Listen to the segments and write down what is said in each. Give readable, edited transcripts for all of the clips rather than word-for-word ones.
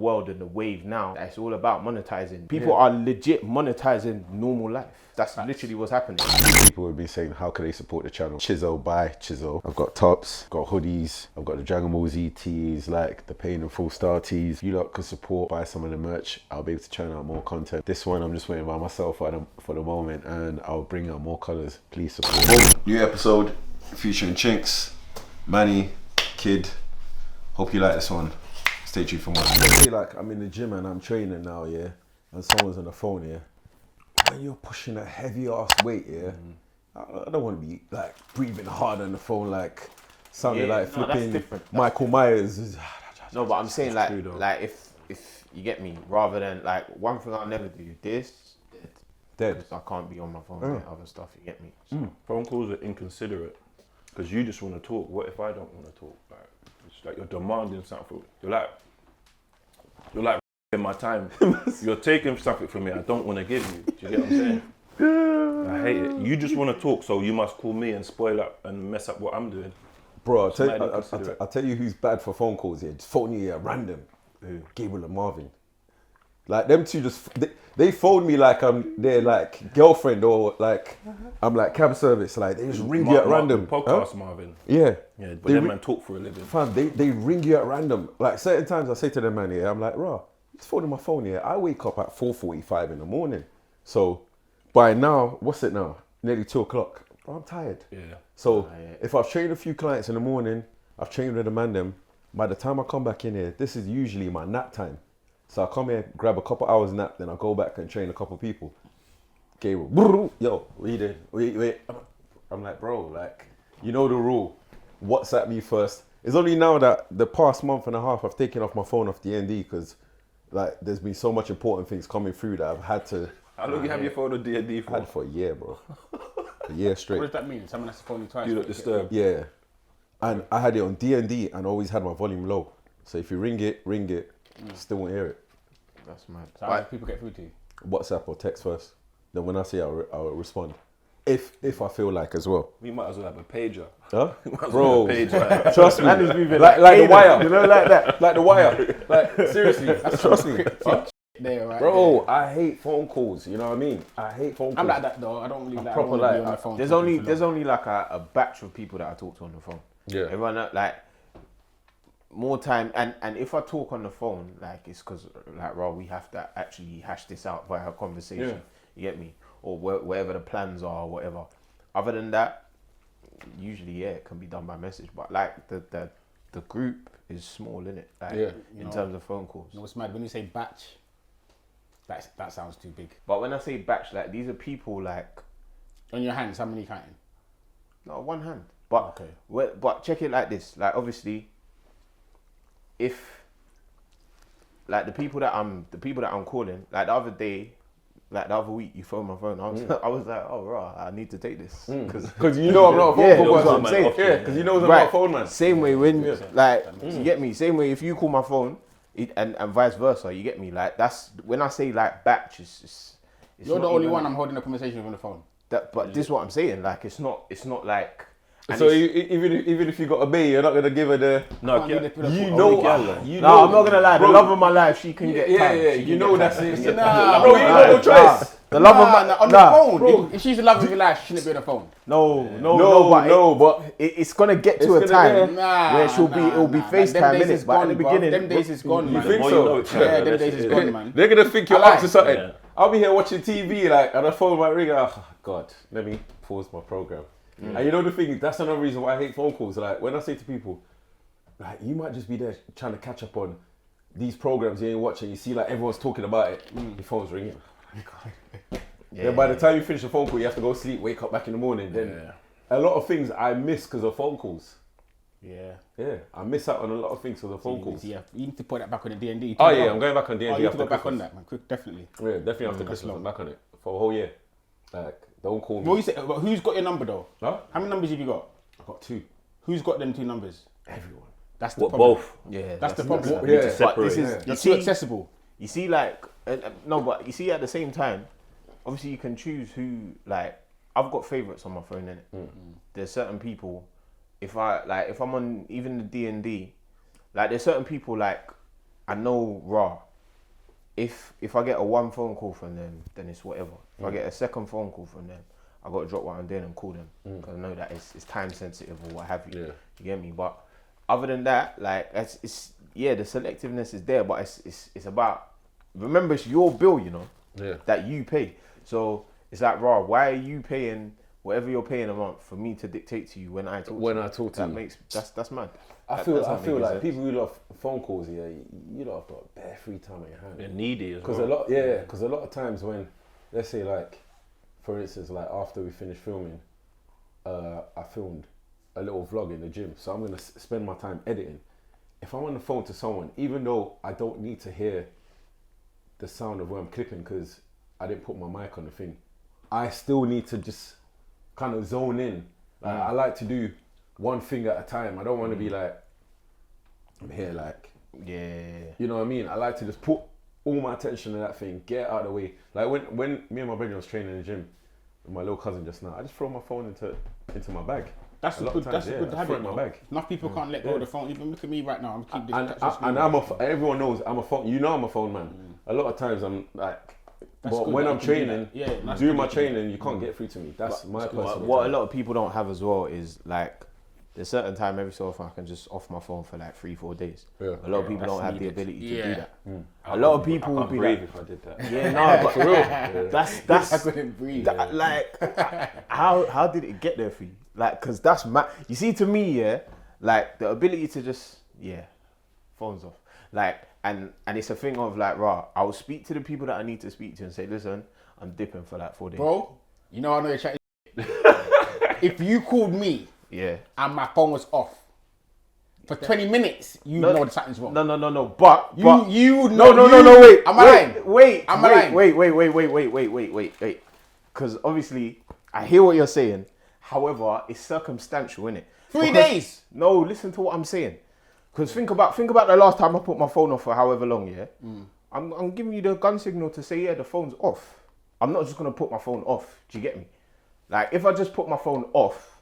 world and the wave now. It's all about monetizing. People are legit monetizing normal life. That's literally what's happening. People would be saying, how can they support the channel? Chiso by Chiso. I've got tops, got hoodies, I've got the Dragon Ball Z tees, like the Pain and Full Star tees. You lot could support, buy some of the merch. I'll be able to churn out more content. This one I'm just waiting by myself for the moment, and I'll bring out more colours. Please support. Boom. New episode featuring Chinks, Manny, Kid. Hope you like this one. Stay tuned for more. I feel like I'm in the gym and I'm training now, yeah, and someone's on the phone, yeah. When you're pushing a heavy ass weight, yeah, I don't want to be like breathing hard on the phone, like sounding like flipping Michael Myers. No, but I'm saying like if you get me, rather than like one thing I'll never do, this dead. Because I can't be on my phone and other stuff. You get me? So. Phone calls are inconsiderate because you just want to talk. What if I don't want to talk? Like, it's like you're demanding something. You're like in my time. You're taking something from me I don't want to give you. Do you get what I'm saying? I hate it. You just want to talk, so you must call me and spoil up and mess up what I'm doing. Bro, I'll tell you who's bad for phone calls here. Just phone you at random. Gabriel and Marvin. Like them two they phone me like I'm their like girlfriend or like I'm like cab service. Like they just ring you at random. Podcast Marvin. Yeah. Yeah, but them man talk for a living. Fam, they ring you at random. Like certain times I say to them, man, yeah, I'm like, raw, just phoning my phone here. I wake up at 4:45 in the morning. So by now, what's it now? Nearly 2 o'clock. Bro, I'm tired. Yeah. So if I've trained a few clients in the morning, I've trained with the man them, by the time I come back in here, this is usually my nap time. So I come here, grab a couple hours nap, then I go back and train a couple people. Gabriel, yo, what you doing? Wait. I'm like, bro, like, you know the rule. WhatsApp me first. It's only now that the past month and a half I've taken off my phone off D&D because like there's been so much important things coming through that I've had to. How long you have your phone on D&D for? I had it for a year, bro. A year straight. What does that mean? Someone has to phone you twice? You look disturbed. Yeah. And I had it on D&D and always had my volume low. So if you ring it, still won't hear it. That's mad. So how do people get through to you? WhatsApp or text first. Then when I see it, I'll respond. If I feel like as well. We might as well have a pager. Huh? Bro, trust me. Like the wire. You know, like that. Like the wire. Like, seriously, trust me. There, right? Bro, I hate phone calls. You know what I mean? I hate phone calls. I'm like that though. I don't really like proper be on my phone. There's only like a batch of people that I talk to on the phone. Yeah. Everyone like more time, and if I talk on the phone, like it's because like we have to actually hash this out via a conversation. Yeah. You get me? Or whatever the plans are, or whatever. Other than that, usually it can be done by message. But like the group is small, innit? Like, in terms of phone calls. You know what's mad? When you say batch, that sounds too big. But when I say batch, like these are people like On your hands, how many counting? no, one hand. But but check it like this. Like obviously, if like the people that I'm calling, like the other day, like the other week, you phoned my phone. I was like, oh, right, I need to take this because you know I'm not a phone call. That's what I'm saying. Yeah, because you know I'm not a phone man. Same way when you get me. Same way if you call my phone, and vice versa. You get me. Like that's when I say like batch. It's You're the only one I'm holding a conversation with on the phone. But this is what I'm saying. Like it's not like. So even if you got a bae, you're not gonna give her the. No, you I'm not gonna lie. The love of my life, she can get time. Yeah. You know that's it. Nah, bro, you got no choice. The love of my on the phone. Bro. If she's the love of your life, she shouldn't be on the phone. No, but it's gonna get to a time where it'll be FaceTime minutes. But in the beginning, them days is gone, man. You think so? Yeah, them days is gone, man. They're gonna think you're up to something. I'll be here watching TV like, and the phone might ring. Oh God, let me pause my program. And you know the thing, that's another reason why I hate phone calls. Like when I say to people, like you might just be there trying to catch up on these programs you ain't watching. You see like everyone's talking about it. Your phone's ringing. Then by the time you finish the phone call, you have to go sleep, wake up back in the morning. Then a lot of things I miss because of phone calls. Yeah, I miss out on a lot of things because of phone calls. Yeah, you need to put that back on the D&D. Oh yeah, I'm going back on D&D. You need to go back on that, man. Quick, definitely. Yeah, definitely after Christmas. I'm back on it for a whole year. Like, don't call me. What you say? But who's got your number though? Huh? How many numbers have you got? I've got 2. Who's got them 2 numbers? Everyone. That's the problem. Both. Yeah, That's the problem. Yeah. But this is You're too accessible. You see, like no, but you see at the same time, obviously you can choose who. Like I've got favorites on my phone, innit? There's certain people. If I'm on even the D&D, like there's certain people like I know raw. If I get a one phone call from them, then it's whatever. If I get a second phone call from them, I got to drop what I'm doing and call them because I know that it's time sensitive or what have you. Yeah. You get me? But other than that, like it's the selectiveness is there, but it's about, remember, it's your bill, you know, that you pay. So it's like, raw, why are you paying whatever you're paying a month for me to dictate to you when I talk to you? That's mad. I feel like people who love phone calls, yeah, you lot have got bare free time on your hands. They're needy as well. Because a lot of times when, let's say like, for instance, like after we finished filming, I filmed a little vlog in the gym. So I'm gonna spend my time editing. If I'm on the phone to someone, even though I don't need to hear the sound of where I'm clipping because I didn't put my mic on the thing, I still need to just kind of zone in. Like, I like to do one thing at a time. I don't want to be like, I'm here like, you know what I mean? I like to just put all my attention to that thing, get it out of the way. Like when me and my brother was training in the gym with my little cousin just now, I just throw my phone into my bag. That's a good habit, in my bag. Enough people can't let go of the phone. Even look at me right now. I'm keep everyone knows I'm a phone. You know I'm a phone man. A lot of times I'm like, but when I'm training, doing my training, you can't get through to me. That's my personal. What a lot of people don't have as well is like, there's a certain time every so often I can just off my phone for like 3-4 days. Yeah. A lot of people don't have the ability to do that. A lot of people would be like, if I did that. Yeah, no, but for real, that's I couldn't breathe. Like, how did it get there for you? Like, cause that's you see, to me, yeah, like the ability to just phones off, like, and it's a thing of like, raw, I will speak to the people that I need to speak to and say, listen, I'm dipping for like 4 days. Bro, you know I know you're chatting. If you called me, and my phone was off for 20 minutes, you know that something's wrong. No. But you would know. No. Wait. Am I lying? Wait. Because obviously, I hear what you're saying. However, it's circumstantial, innit? 3 days. No, listen to what I'm saying. Because think about the last time I put my phone off for however long. Yeah. I'm giving you the gun signal to say the phone's off. I'm not just gonna put my phone off. Do you get me? Like, if I just put my phone off,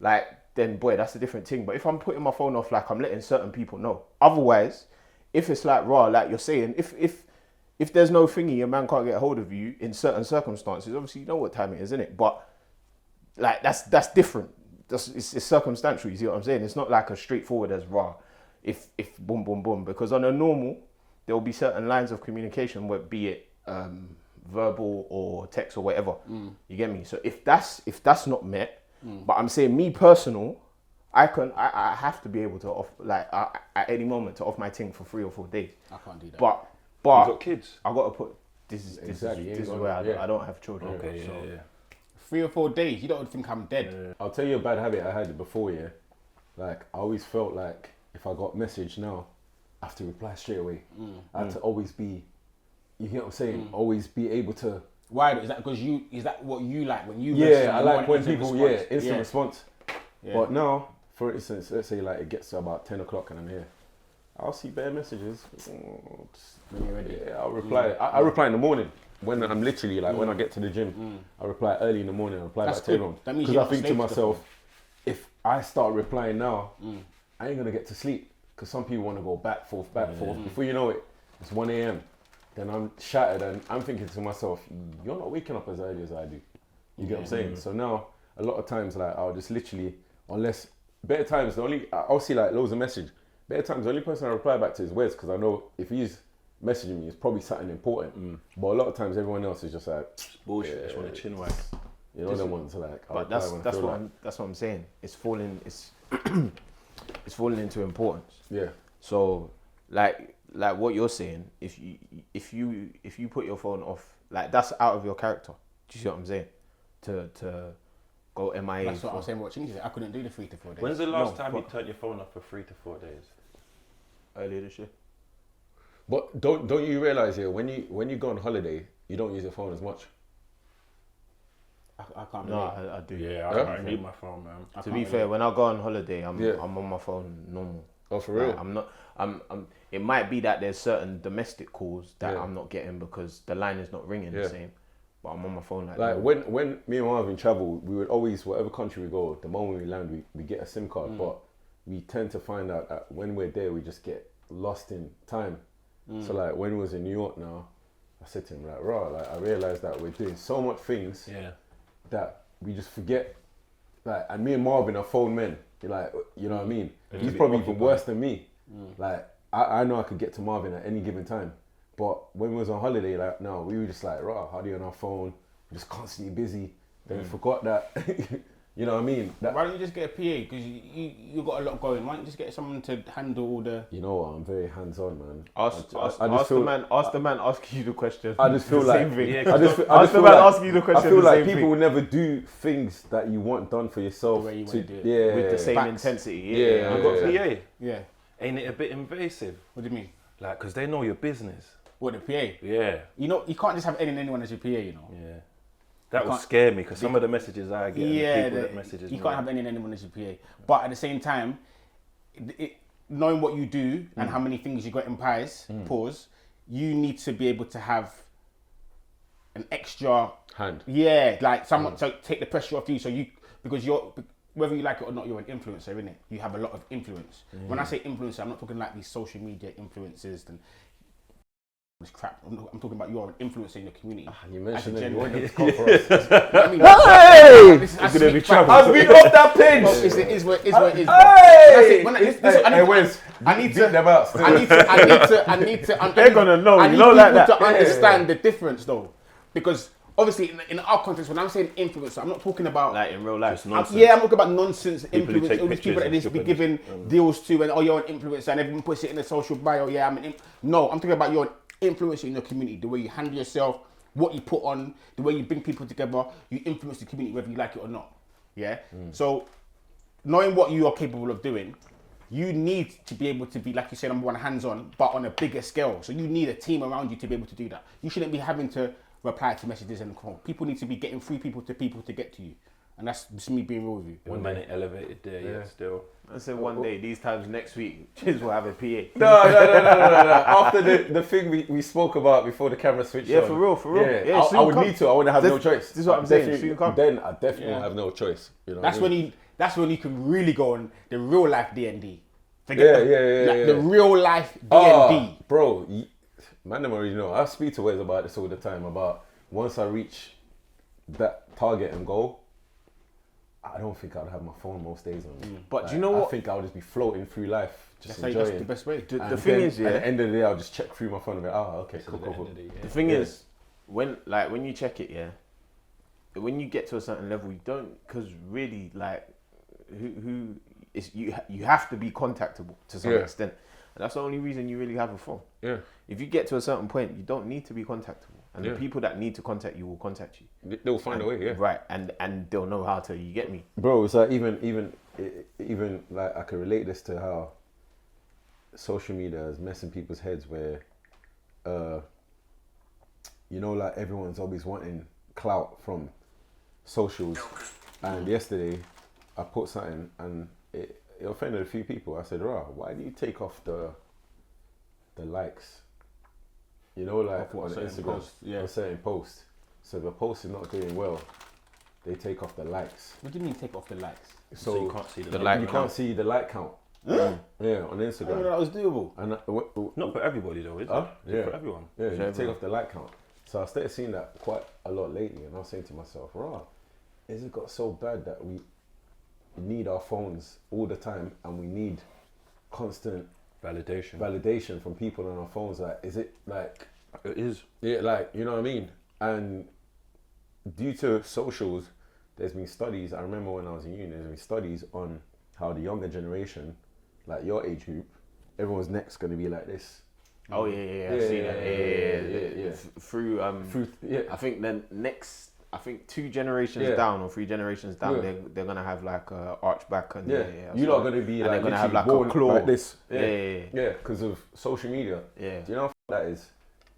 like, then boy, that's a different thing. But if I'm putting my phone off, like, I'm letting certain people know. Otherwise, if it's like raw, like you're saying, if there's no thingy, a man can't get a hold of you in certain circumstances, obviously you know what time it is, innit? But like that's different. It's circumstantial, you see what I'm saying? It's not like as straightforward as raw. If boom boom boom, because on a normal, there will be certain lines of communication, where be it verbal or text or whatever. You get me? So if that's not met, but I'm saying me personal, I have to be able to off, like, at any moment to off my thing for 3 or 4 days. I can't do that. But you got kids. I got to put this is where I don't have children. Okay, so. 3 or 4 days, you don't think I'm dead. I'll tell you a bad habit I had before, Like, I always felt like if I got message now, I have to reply straight away. I had to always be, you hear what I'm saying? Always be able to. Why? Is that because is that what you like when you? I like when people, instant response. Yeah. But now, for instance, let's say like it gets to about 10 o'clock and I'm here. I'll see bare messages. When you're ready. I'll reply. I reply in the morning. When I'm literally like, when I get to the gym, I reply early in the morning. I reply back later on. Because I think to myself, if I start replying now, I ain't gonna get to sleep. Because some people want to go back, forth. Before you know it, it's 1 a.m. Then I'm shattered and I'm thinking to myself, you're not waking up as early as I do. You get what I'm saying? So now, a lot of times, like, I'll just literally, unless, better times, I'll see like loads of message. Better times, the only person I reply back to is Wes, because I know if he's messaging me, it's probably something important. But a lot of times, everyone else is just like, bullshit, just want to chin wag. You know, them ones like. But that's what I'm saying. It's falling into importance. Yeah. So like what you're saying, if you put your phone off, like, that's out of your character. Do you see what I'm saying? To go MIA. That's what I was saying. What Chingy said, I couldn't do the 3 to 4 days. When's the last time you turned your phone off for 3 to 4 days? Earlier this year. But don't you realize when you go on holiday, you don't use your phone as much. I can't. No, I do. Yeah, I need my phone, man. To be fair, when I go on holiday, I'm on my phone normal. Oh, for real? Like, I'm not. It might be that there's certain domestic calls that I'm not getting because the line is not ringing the same. But I'm on my phone like when me and Marvin travel, we would always, whatever country we go, the moment we land, we get a SIM card. But we tend to find out that when we're there, we just get lost in time. So like when we was in New York now, I said to him like, "Raw, like I realized that we're doing so much things that we just forget." Like, and me and Marvin are phone men. You're like, you know what I mean? He's probably even worse than me. Like, I know I could get to Marvin at any given time. But when we was on holiday, like, no, we were just like, raw, how do you on our phone? We're just constantly busy. Then we forgot that, you know what I mean? That, why don't you just get a PA? Because you got a lot going. Why don't you just get someone to handle all the... You know what, I'm very hands-on, man. Ask the man asking you the question. I just feel like... Ask the man asking you the question. I feel like people will never do things that you want done for yourself. The way you want to do it. Yeah. With the same intensity. Yeah. You got PA. Yeah. Ain't it a bit invasive? What do you mean? Like, because they know your business. What, the PA? Yeah. You know, you can't just have anyone as your PA, you know? Yeah. That would scare me because some of the messages I get, and the people that messages you me. can't have anyone as your PA. But at the same time, knowing what you do and how many things you got in pies, you need to be able to have an extra hand. Yeah, like someone so take the pressure off you. So because you're whether you like it or not, you're an influencer, innit? You have a lot of influence. When I say influencer, I'm not talking like these social media influencers and this crap. I'm talking about you're an influencer in your community. You mentioned it. You want wanted to come for us. Hey! It's gonna be trouble. I've been off that page. It is what it is. Hey, Wes, I need beat them out. I need to. They're gonna know. I need you know, like that. to understand the difference, though, because obviously in our context, when I'm saying influencer, I'm not talking about like in real life. I'm talking about nonsense People who influence. take All these people that pictures they and be stuff giving deals to, and oh, you're an influencer, and everyone puts it in the social bio. Yeah, I'm an. No, I'm talking about you're an influencer in your community. The way you handle yourself, what you put on, the way you bring people together. You influence the community whether you like it or not. Yeah. So knowing what you are capable of doing, you need to be able to be, like you said, number one, hands-on, but on a bigger scale. So you need a team around you to be able to do that. You shouldn't be having to reply to messages and call. People need to be getting through people to get to you. And that's just me being real with you. One minute elevated there, still. I said one day, these times next week, Chiz will have a PA. No. After the thing we spoke about before the camera switched on. For real. Yeah, I would need to. I wouldn't have no choice. This is what I'm saying. Then I definitely have no choice. You know. That's when you can really go on the real life D&D. The real life D&D. Bro, man, them already know. I speak to Wes about this all the time. About once I reach that target and goal, I don't think I'd have my phone most days on me. But do you know what? I think I would just be floating through life, just enjoying. That's the best way. The thing is, at the end of the day, I'll just check through my phone and go, okay, cool. The thing is, when you check it, when you get to a certain level, you don't, because really, like, who is you have to be contactable to some extent, and that's the only reason you really have a phone. Yeah. If you get to a certain point, you don't need to be contactable, and the people that need to contact you will contact you. They'll find a way, Right, and they'll know how to. You get me, bro? It's like even like I can relate this to how social media is messing people's heads. Where, like everyone's always wanting clout from socials, and yesterday I put something and it offended a few people. I said, why do you take off the likes? Like on Instagram, on certain posts. So if a post is not doing well, they take off the likes. What do you mean take off the likes? So you can't see the like you count. can't see the like count. Yeah, on I Instagram. didn't know that was doable. And Not for everybody though, is it? Yeah. For everyone. Yeah, you take off the like count. So I started seeing that quite a lot lately, and I was saying to myself, is it got so bad that we need our phones all the time, and we need constant validation from people on our phones? Like, is it like it is? Yeah, like, you know what I mean? And due to socials, there's been studies. I remember when I was in uni, there's been studies on how the younger generation, like your age group, everyone's neck's going to be like this. Oh yeah, I've seen that. Yeah. Through I think then next, 2 generations down or 3 generations down, they're gonna have like a arch back and you're not gonna be like they're gonna have like born a claw like this. Yeah, because of social media. Yeah. Do you know how that is?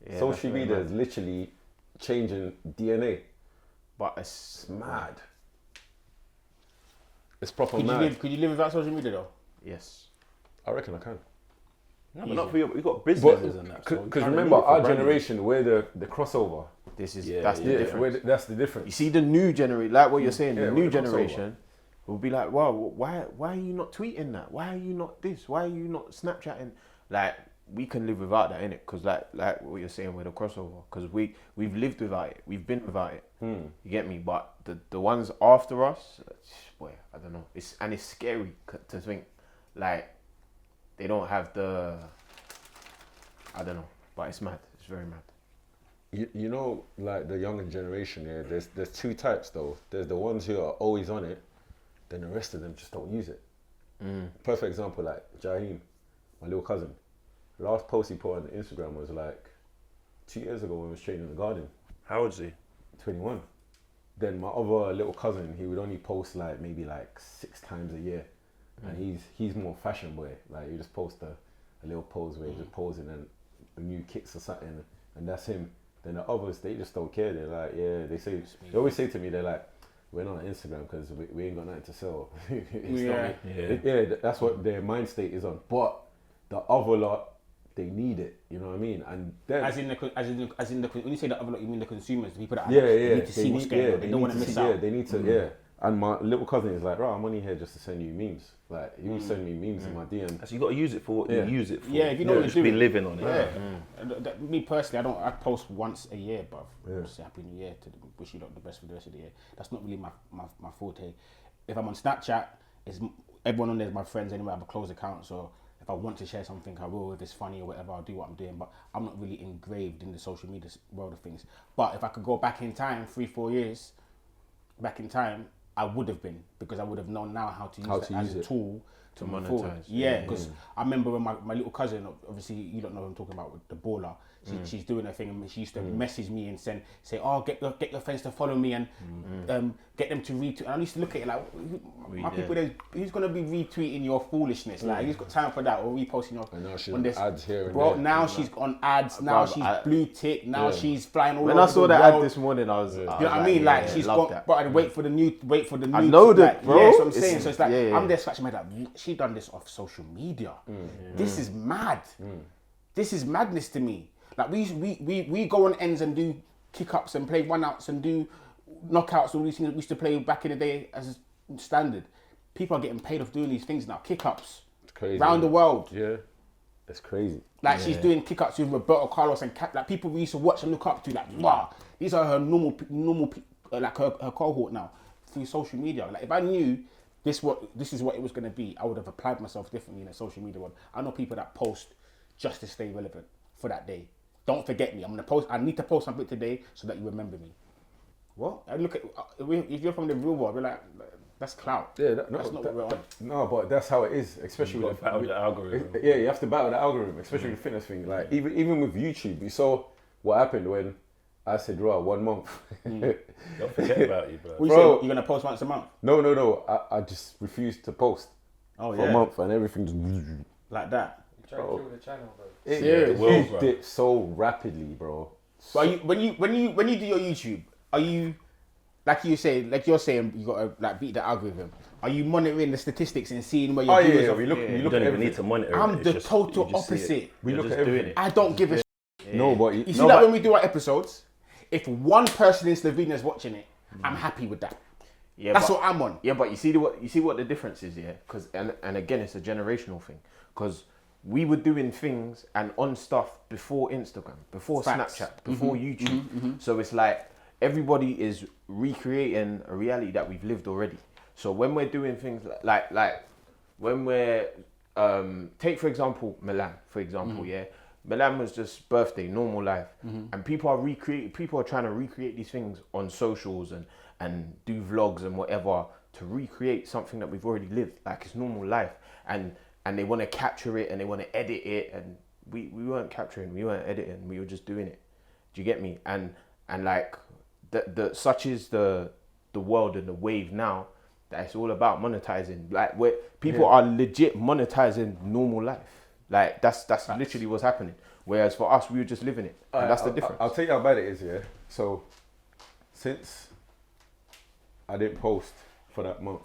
Yeah, social media is literally changing DNA. But it's mad. It's proper mad. Could you live without social media though? Yes. I reckon I can. No, but not for you. We've got businesses and that. Because remember, our generation, we're the crossover. That's the difference. That's the difference. You see the new generation, like what you're saying, the new generation will be like, wow, why are you not tweeting that? Why are you not this? Why are you not Snapchatting? Like, we can live without that, innit? Because like what you're saying with the crossover, because we've lived without it, we've been without it. You get me? But the ones after us, boy, I don't know. It's scary to think like they don't have the, I don't know, but it's mad. It's very mad. You know, like the younger generation here, there's two types though. There's the ones who are always on it, then the rest of them just don't use it. Perfect example, like Jaheem, my little cousin. The last post he put on Instagram was like 2 years ago when we was training in the garden. How old is he? 21. Then my other little cousin, he would only post like maybe like 6 times a year. And he's more fashion boy. Like he just post a little pose where he's just posing and the new kicks or something, and that's him. Then the others, they just don't care. They're like, yeah, they always say to me, they're like, we're not on Instagram because we ain't got nothing to sell. That's what their mind state is on. But the other lot, they need it. You know what I mean? And then As in the when you say the other lot, you mean the consumers, the people that need to see what's going on. They don't want to miss out. Yeah, they need to. And my little cousin is like, right, I'm only here just to send you memes. Like, you send me memes in my DM. So you got to use it for what you use it for. Yeah, if you know what just you're be doing. living on it. Yeah. Me personally, I post once a year, but just Happy New Year to wish you lot the best for the rest of the year. That's not really my forte. If I'm on Snapchat, everyone on there is my friends anyway. I have a closed account, so if I want to share something, I will. If it's funny or whatever, I'll do what I'm doing. But I'm not really engraved in the social media world of things. But if I could go back in time, 3-4 years back in time, I would have been, because I would have known now how to use it as a tool to monetize. Yeah, because I remember when my little cousin, obviously you don't know what I'm talking about, with the baller. She's doing her thing, and she used to message me and say, oh, get your friends to follow me and get them to retweet. And I used to look at it like, my people, who's gonna be retweeting your foolishness? Like, who's got time for that, or reposting your? And now she's on ads here and bro. there. Now she's on ads. Now she's blue tick. Now she's flying all over. When I saw the that world. ad this morning, I was, You know what I mean? Like, she's gone, but I'd wait for the new. I know that, bro. Yeah, that's what I'm saying. So it's like, yeah. I'm there scratching my head. Like, she done this off social media. This is mad. This is madness to me. Like, we go on ends and do kick-ups and play run-outs and do knockouts, all these things we used to play back in the day as standard. People are getting paid off doing these things now. Kick-ups. It's crazy. Around the world. Yeah. It's crazy. Like, she's doing kick-ups with Roberto Carlos and like people we used to watch and look up to. Like, wow, these are her normal like her cohort now through social media. Like, if I knew this is what it was going to be, I would have applied myself differently in a social media world. I know people that post just to stay relevant for that day. Don't forget me. I'm gonna post. I need to post something today so that you remember me. What? I look at if you're from the real world, we're like, that's clout. Yeah, that's not what we're on. No, but that's how it is, especially with the algorithm. Yeah, you have to battle the algorithm, especially with the fitness thing. Like even with YouTube, you saw what happened when I said, "Raw, 1 month." Don't forget about you, bro. What you say? You're gonna post once a month? No. I just refused to post for a month, and everything just like that. Try to kill the channel, bro. It dipped so rapidly, bro. So are you, when you do your YouTube, are you like you're saying you gotta like beat the algorithm? Are you monitoring the statistics and seeing where your viewers are? We look You at don't even everything. need to monitor. I'm it. the It's just, total you just see it. opposite. We You're look just at doing everything. it. I don't give a No, but you see that when we do our episodes, if one person in Slovenia is watching it, I'm happy with that. Yeah, That's what I'm on. Yeah, but you see what the difference is, yeah? Because and again, it's a generational thing. Because we were doing things and on stuff before Instagram, before Facts. Snapchat, before YouTube. So it's like everybody is recreating a reality that we've lived already. So when we're doing things like when we're take for example Milan, for example, yeah. Milan was just birthday, normal life, and people are trying to recreate these things on socials and do vlogs and whatever to recreate something that we've already lived, like it's normal life, and they want to capture it and they want to edit it, and we weren't capturing, we weren't editing, we were just doing it. Do you get me? And like the such is the world and the wave now that it's all about monetizing. Like where people are legit monetizing normal life. Like that's literally what's happening. Whereas for us, we were just living it, and that's the difference. I'll tell you how bad it is, yeah. So since I didn't post for that month,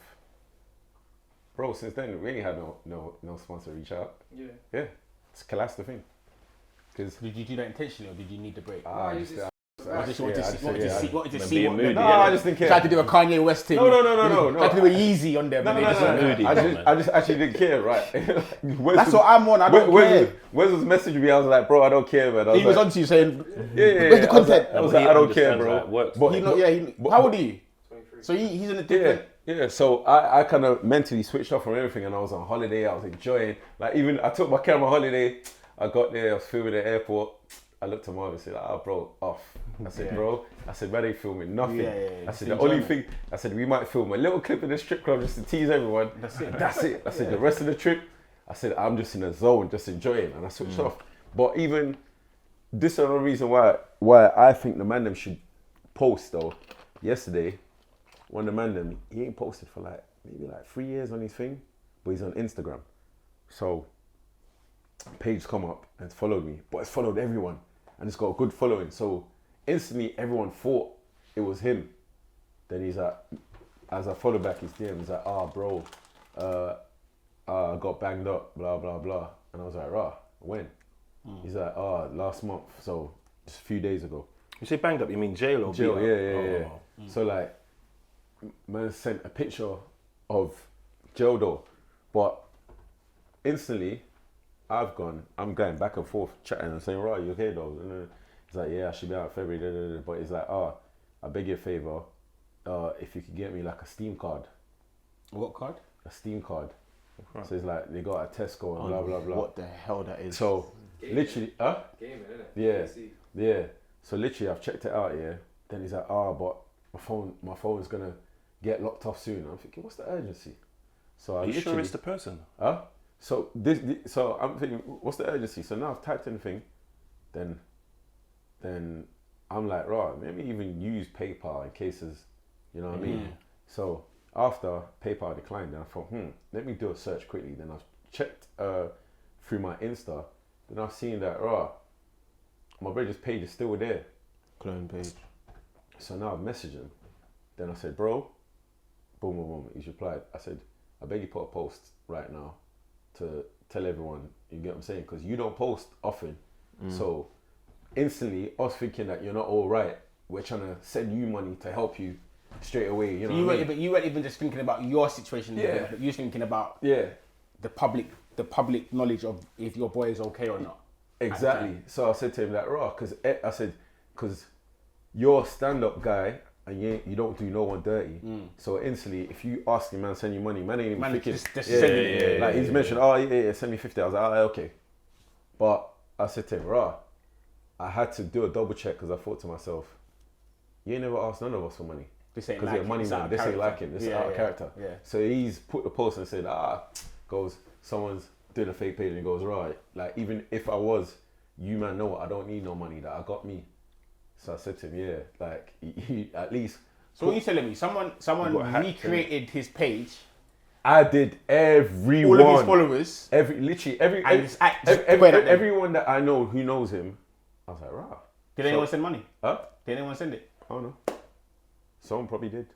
bro, since then we ain't had no sponsor reach out. Yeah. It's collapsed the thing. Cause Did you do that intentionally or did you need the break? I just I just wanted to see what moody, the. yeah. I just think Tried to do a Kanye West thing. No. Tried to do a Yeezy on there. No. moody, I just actually didn't care, right? That's what I'm on. I don't care. Wes was messaging me. I was like, bro, I don't care, man. He was on to you saying, yeah. where's the content? I was like, I don't care, bro. How it works, But How old are you? 23. So he's in a different. Yeah. So I kind of mentally switched off from everything, and I was on holiday. I was enjoying. Like even I took my camera on holiday. I got there. I was filming at the airport. I looked at Marvin and said, bro, off. I said, bro, man, they filming nothing. I said, the only thing, I said, we might film a little clip in the strip club just to tease everyone. That's it. I said, the rest of the trip, I said, I'm just in a zone, just enjoying. And I switched off. But even, this is another reason why I think the man them should post though. Yesterday, one of the man them, he ain't posted for maybe 3 years on his thing, but he's on Instagram. So, page come up and it's followed me, but it's followed everyone. And it's got a good following. So instantly everyone thought it was him. Then he's like, as I follow back his DM, he's like, bro, I got banged up, blah, blah, blah. And I was like, when? He's like, last month. So just a few days ago. You say banged up, you mean jail or jail? beat Yeah. So like, man sent a picture of jail door. But instantly, I'm going back and forth chatting and saying, right, you okay though? And then he's like, yeah, I should be out in February. But he's like, I beg you a favor, if you could get me like a Steam card. What card? A Steam card. Right. So it's like, they got a Tesco and blah, blah, blah. What the hell that is? So, literally, Gaming, innit? Yeah. So literally, I've checked it out, yeah. Then he's like, but my phone is gonna get locked off soon. I'm thinking, what's the urgency? So Are you sure it's the person? So so I'm thinking, what's the urgency? So now I've typed in the thing, then I'm like, right, maybe even use PayPal in cases, you know what I mean? So after PayPal declined, then I thought, let me do a search quickly. Then I've checked through my Insta, then I've seen that, my brother's page is still there. Clone page. So now I've messaged him. Then I said, bro, boom. He's replied. I said, I beg you put a post right now to tell everyone, you get what I'm saying? Because you don't post often. So instantly, us thinking that you're not all right, we're trying to send you money to help you straight away. You know, you weren't even just thinking about your situation. Yeah. You were thinking about the public knowledge of if your boy is okay or not. Exactly. So I said to him like, because you're a stand-up guy and you don't do no one dirty. So instantly, if you ask him, man, send you money, man ain't even thinking. Send it. Like he's mentioned, send me 50. I was like, okay. But I said to him, I had to do a double check because I thought to myself, you ain't never asked none of us for money. This ain't because like you're money man. This ain't like him. This is out of character. Yeah. So he's put the post and said, goes, someone's doing a fake page and he goes, right, like even if I was, you man know what, I don't need no money, that I got me. So I said to him, like he at least. So what are you telling me? Someone recreated his page. I did everyone. All of his followers. Everyone that I know who knows him. I was like, right. Did anyone send money? Huh? Did anyone send it? I don't know. Someone probably did.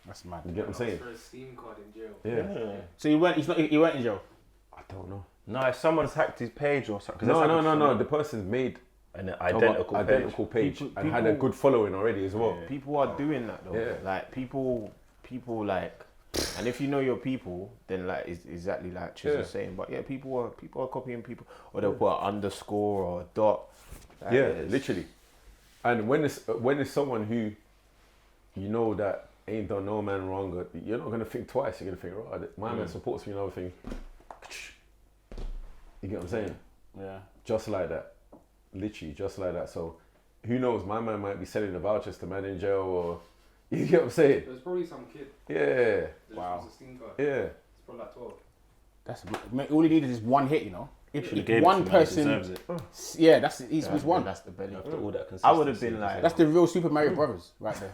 That's mad. You get what I'm saying? For a Steam card in jail. Yeah. So you weren't in jail? I don't know. No, if someone's hacked his page or something. No. The person's made an identical page and had a good following already as well. People are doing that though. Yeah. Like people like, and if you know your people, then like it's exactly like Chis was saying. But yeah, people are copying people, or they'll put an underscore or a dot. Like, Literally. And when it's someone who you know that ain't done no man wrong, you're not gonna think twice. You're gonna think, right, my man supports me and everything. You get what I'm saying? Yeah. Just like that. Literally, just like that. So, who knows? My man might be selling the vouchers to man in jail, or you get what I'm saying? There's probably some kid. Yeah. Wow. A Steam card. Yeah. It's probably like 12. That's all he needed is one hit, you know. If one person deserves it. He's one. That's the belly. After all that consistency, I would have been like, that's the real Super Mario Brothers right there.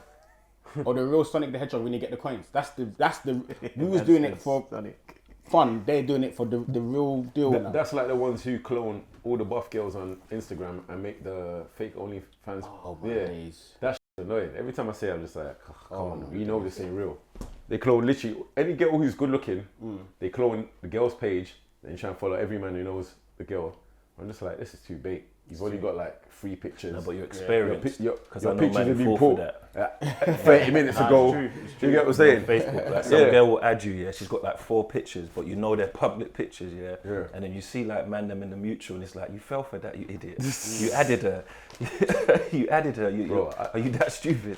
Or the real Sonic the Hedgehog when you get the coins. That's the we was doing it for fun. They're doing it for the real deal. That's like the ones who clone all the buff girls on Instagram and make the fake OnlyFans. Oh my days. That's annoying. Every time I say it, I'm just like, come on, we know this ain't real. They clone literally any girl who's good looking. They clone the girl's page. Then you try and follow every man who knows the girl. I'm just like, this is too bait. You've only got like 3 pictures. No, but you're experienced. Because I know pictures man have been fall for put that. 30 minutes ago. It's Do you get what I'm saying? Facebook, like some girl will add you, yeah. She's got like 4 pictures, but you know they're public pictures, yeah. And then you see like man them in the mutual, and it's like you fell for that, you idiot. You added her. You added her. Bro, are you that stupid?